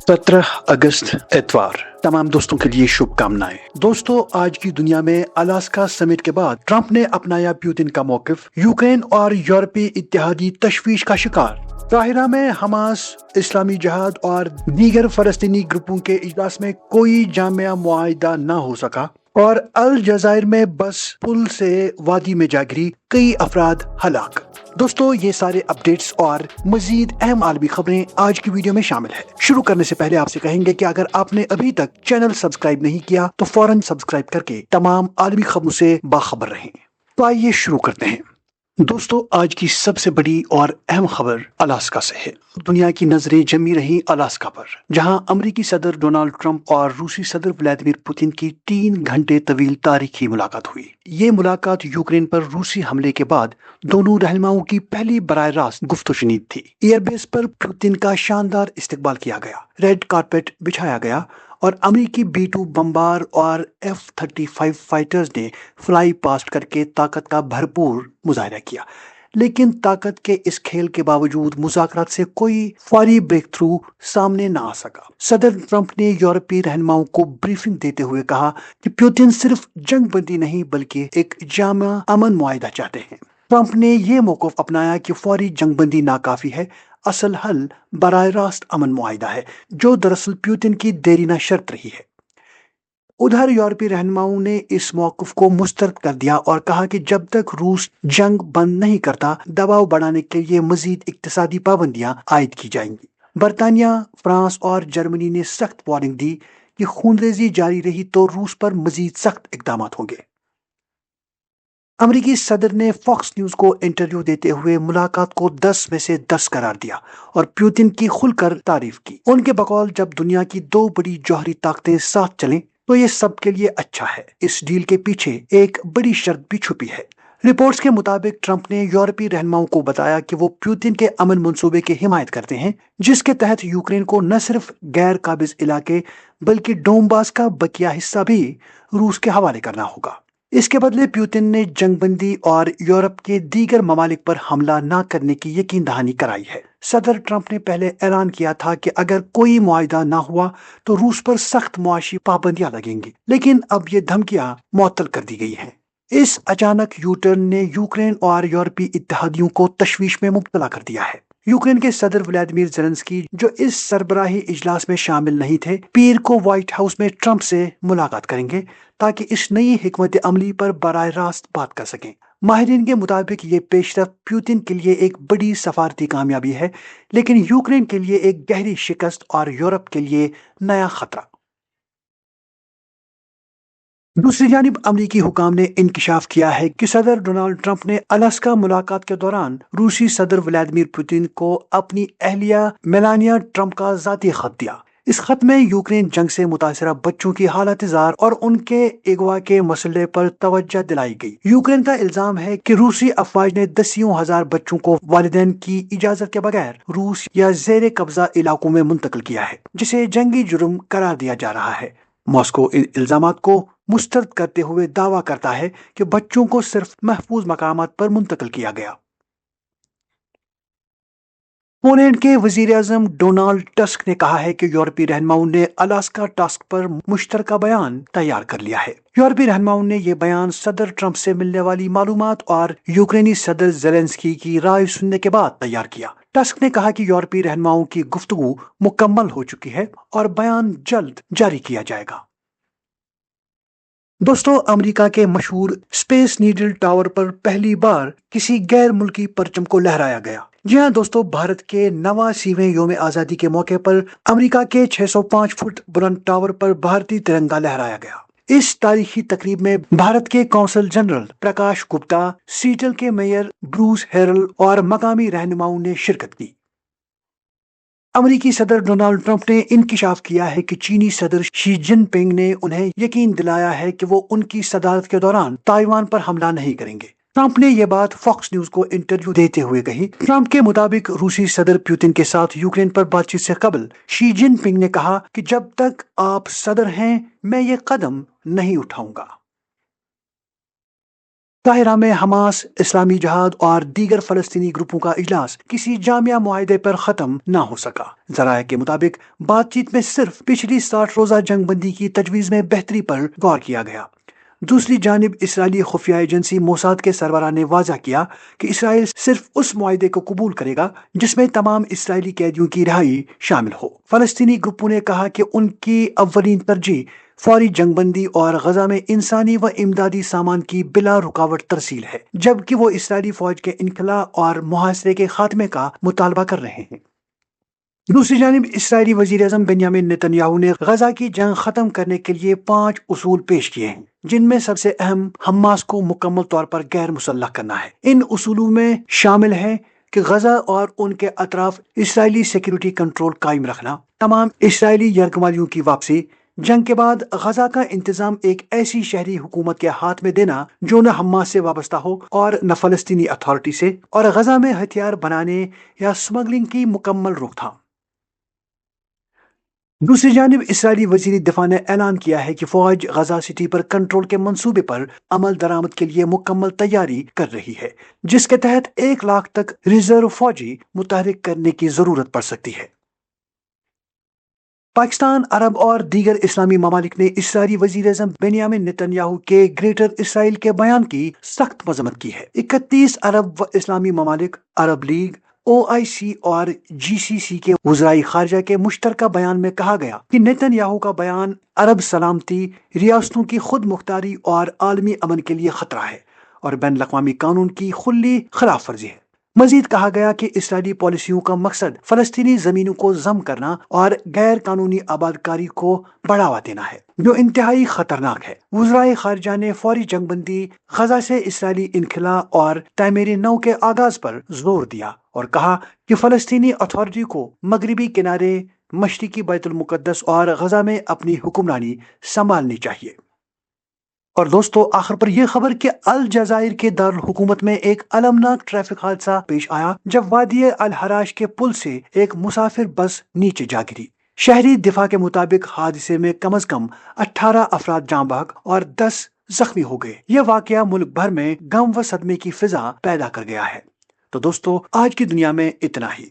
17 अगस्त एतवार तमाम दोस्तों के लिए शुभकामनाएं। दोस्तों, आज की दुनिया में अलास्का समिट के बाद ट्रंप ने अपनाया पुतिन का मौकिफ। यूक्रेन और यूरोपीय इत्तेहादी तशवीश का शिकार। काहिरा में हमास, इस्लामी जिहाद और दीगर फलस्तीनी ग्रुपों के इजलास में कोई जामिया मुआहिदा न हो सका और अल जज़ायर में बस पुल से वादी में जा गिरी, कई अफराद हलाक। दोस्तों, ये सारे अपडेट्स और मजीद अहम आलमी खबरें आज की वीडियो में शामिल है। शुरू करने से पहले आपसे कहेंगे कि अगर आपने अभी तक चैनल सब्सक्राइब नहीं किया तो फौरन सब्सक्राइब करके तमाम आलमी खबरों से बाखबर रहें। तो आइए शुरू करते हैं। दोस्तों, आज की सबसे बड़ी और अहम खबर अलास्का से है। दुनिया की नजरें जमी रही अलास्का पर, जहां अमेरिकी सदर डोनाल्ड ट्रंप और रूसी सदर व्लादिमीर पुतिन की 3 घंटे तवील तारीखी मुलाकात हुई। ये मुलाकात यूक्रेन पर रूसी हमले के बाद दोनों रहनुमाओं की पहली बराह रास्त गुफ्तगू थी। एयरबेस पर पुतिन का शानदार इस्तकबाल किया गया, रेड कारपेट बिछाया गया और अमेरिकी B-2 बम्बार और F-35 फाइटर्स ने फ्लाई पास्ट करके ताकत का भरपूर मुजाहरा किया। लेकिन ताकत के इस खेल के बावजूद मुज़ाकरात से कोई फौरी ब्रेक थ्रू सामने न आ सका। सदर ट्रंप ने यूरोपीय रहनुमाओं को ब्रीफिंग देते हुए कहा कि पुतिन सिर्फ जंग बंदी नहीं बल्कि एक जामा अमन मुआहिदा चाहते हैं। ट्रंप ने यह मौक़िफ़ अपनाया कि फौरी जंगबंदी नाकाफी है, असल हल बराह रास्त अमन मुआहिदा है, जो दरअसल पुतिन की देरीना शर्त रही है। उधर यूरोपीय रहनुमाओं ने इस मौक़िफ़ को मुस्तरद कर दिया और कहा कि जब तक रूस जंग बंद नहीं करता, दबाव बढ़ाने के लिए मजीद इक्तिसादी पाबंदियां आयद की जाएंगी। बरतानिया, फ्रांस और जर्मनी ने सख्त वार्निंग दी कि खूनरेजी जारी रही तो रूस पर मजीद सख्त इकदाम होंगे। अमेरिकी सदर ने फॉक्स न्यूज को इंटरव्यू देते हुए मुलाकात को 10 में से 10 करार दिया और पुतिन की खुलकर तारीफ की। उनके बकौल जब दुनिया की 2 बड़ी जौहरी ताकतें साथ चलें तो ये सबके लिए अच्छा है। इस डील के पीछे एक बड़ी शर्त भी छुपी है। रिपोर्ट्स के मुताबिक ट्रंप ने यूरोपीय रहनुमाओं को बताया कि वो पुतिन के अमन मंसूबे की हिमायत करते हैं, जिसके तहत यूक्रेन को न सिर्फ गैर काबिज इलाके बल्कि डोनबास का बकिया हिस्सा भी रूस के हवाले करना होगा। इसके बदले पुतिन ने जंगबंदी और यूरोप के दीगर ममालिक पर हमला न करने की यकीन दहानी कराई है। सदर ट्रंप ने पहले ऐलान किया था कि अगर कोई मुआहिदा न हुआ तो रूस पर सख्त मुआशी पाबंदियां लगेंगी, लेकिन अब ये धमकियां मुअत्तल कर दी गई हैं। इस अचानक यूटर्न ने यूक्रेन और यूरोपीय इत्तेहादियों को तशवीश में मुब्तला कर दिया है। यूक्रेन के सदर व्लादिमीर ज़ेलेंस्की, जो इस सरबराही इजलास में शामिल नहीं थे, पीर को व्हाइट हाउस में ट्रंप से मुलाकात करेंगे ताकि इस नई हिकमत अमली पर बराह रास्त बात कर सकें। माहिरीन के मुताबिक ये पेशरफ पुतिन के लिए एक बड़ी सफारती कामयाबी है, लेकिन यूक्रेन के लिए एक गहरी शिकस्त और यूरोप के लिए नया खतरा। दूसरी जानिब अमरीकी हुकाम ने इंकशाफ किया है कि सदर डोनाल्ड ट्रंप ने अलास्का मुलाकात के दौरान रूसी सदर व्लादिमीर पुतिन को अपनी अहलिया मेलानिया ट्रंप का जाती खत दिया। इस खत में यूक्रेन जंग से मुतासरा बच्चों की हालत जार और उनके अगवा के मसले पर तवज्जो दिलाई गई। यूक्रेन का इल्जाम है कि रूसी अफवाज ने दसियों हजार बच्चों को वालिदैन की इजाजत के बगैर रूस या जेर कब्जा इलाकों में मुंतकिल किया है, जिसे जंगी जुर्म करार दिया जा रहा है। मॉस्को इन इल्जामात को मुस्तरद करते हुए दावा करता है कि बच्चों को सिर्फ महफूज मकामात पर मुंतकिल किया गया। पोलैंड के वजीर आजम डोनाल्ड टस्क ने कहा है कि यूरोपीय रहनुमाओं ने अलास्का टास्क पर मुश्तरका बयान तैयार कर लिया है। यूरोपीय रहनुमाओं ने यह बयान सदर ट्रंप से मिलने वाली मालूमात और यूक्रेनी सदर ज़ेलेंस्की की राय सुनने के बाद तैयार किया। टस्क ने कहा कि यूरोपीय रहनुमाओं की गुफ्तगू मुकम्मल हो चुकी है और बयान जल्द जारी किया जाएगा। दोस्तों, अमेरिका के मशहूर स्पेस नीडल टावर पर पहली बार किसी गैर मुल्की परचम को लहराया गया। जी हाँ दोस्तों, भारत के 89वें योम आज़ादी के मौके पर अमेरिका के 605 फुट बुलंद टावर पर भारतीय तिरंगा लहराया गया। इस तारीखी तकरीब में भारत के कौंसल जनरल प्रकाश गुप्ता, सीटल के मेयर ब्रूस हेरल और मकामी रहनुमाओं ने शिरकत की। अमेरिकी सदर डोनाल्ड ट्रंप ने इंकशाफ किया है कि चीनी सदर शी जिनपिंग ने उन्हें यकीन दिलाया है कि वो उनकी सदारत के दौरान ताइवान पर हमला नहीं करेंगे। ट्रंप ने यह बात फॉक्स न्यूज को इंटरव्यू देते हुए कही। ट्रंप के मुताबिक रूसी सदर पुतिन के साथ यूक्रेन पर बातचीत से कबल शी जिनपिंग ने कहा कि जब तक आप सदर हैं मैं ये कदम नहीं उठाऊंगा। قاہرہ میں حماس، اسلامی جہاد اور دیگر فلسطینی گروپوں کا اجلاس کسی جامع معاہدے پر ختم نہ ہو سکا۔ ذرائع کے مطابق بات چیت میں صرف پچھلی 60 روزہ جنگ بندی کی تجویز میں بہتری پر غور کیا گیا۔ دوسری جانب اسرائیلی خفیہ ایجنسی موساد کے سربراہ نے واضح کیا کہ اسرائیل صرف اس معاہدے کو قبول کرے گا جس میں تمام اسرائیلی قیدیوں کی رہائی شامل ہو۔ فلسطینی گروپوں نے کہا کہ ان کی اولین ترجیح فوری جنگ بندی اور غزہ میں انسانی و امدادی سامان کی بلا رکاوٹ ترسیل ہے، جبکہ وہ اسرائیلی فوج کے انخلا اور محاصرے کے خاتمے کا مطالبہ کر رہے ہیں۔ دوسری جانب اسرائیلی وزیر اعظم بنیامین نتن یاہو نے غزہ کی جنگ ختم کرنے کے لیے 5 اصول پیش کیے ہیں، جن میں سب سے اہم حماس کو مکمل طور پر غیر مسلح کرنا ہے۔ ان اصولوں میں شامل ہے کہ غزہ اور ان کے اطراف اسرائیلی سیکیورٹی کنٹرول قائم رکھنا، تمام اسرائیلی یرغمالیوں کی واپسی، جنگ کے بعد غزہ کا انتظام ایک ایسی شہری حکومت کے ہاتھ میں دینا جو نہ حماس سے وابستہ ہو اور نہ فلسطینی اتھارٹی سے، اور غزہ میں ہتھیار بنانے یا سمگلنگ کی مکمل روک تھام۔ دوسری جانب اسرائیلی وزیر دفاع نے اعلان کیا ہے کہ فوج غزہ سٹی پر کنٹرول کے منصوبے پر عمل درآمد کے لیے مکمل تیاری کر رہی ہے، جس کے تحت 1 لاکھ تک ریزرو فوجی متحرک کرنے کی ضرورت پڑ سکتی ہے۔ پاکستان، عرب اور دیگر اسلامی ممالک نے اسرائیلی وزیر اعظم بنیامین نتن یاہو کے گریٹر اسرائیل کے بیان کی سخت مذمت کی ہے۔ 31 عرب و اسلامی ممالک، عرب لیگ، OIC اور GCC کے وزرائے خارجہ کے مشترکہ بیان میں کہا گیا کہ نتن یاہو کا بیان عرب سلامتی، ریاستوں کی خود مختاری اور عالمی امن کے لیے خطرہ ہے اور بین الاقوامی قانون کی کھلی خلاف ورزی ہے۔ مزید کہا گیا کہ اسرائیلی پالیسیوں کا مقصد فلسطینی زمینوں کو ضم کرنا اور غیر قانونی آباد کاری کو بڑھاوا دینا ہے، جو انتہائی خطرناک ہے۔ وزرائے خارجہ نے فوری جنگ بندی، غزہ سے اسرائیلی انخلا اور تعمیر نو کے آغاز پر زور دیا اور کہا کہ فلسطینی اتھارٹی کو مغربی کنارے، مشرقی بیت المقدس اور غزہ میں اپنی حکمرانی سنبھالنی چاہیے۔ اور دوستو، آخر پر یہ خبر کہ الجزائر کے دارالحکومت میں ایک المناک ٹریفک حادثہ پیش آیا جب وادی الحراش کے پل سے ایک مسافر بس نیچے جا گری۔ شہری دفاع کے مطابق حادثے میں کم از کم 18 افراد جاں بحق اور 10 زخمی ہو گئے۔ یہ واقعہ ملک بھر میں غم و صدمے کی فضا پیدا کر گیا ہے۔ تو دوستو، آج کی دنیا میں اتنا ہی۔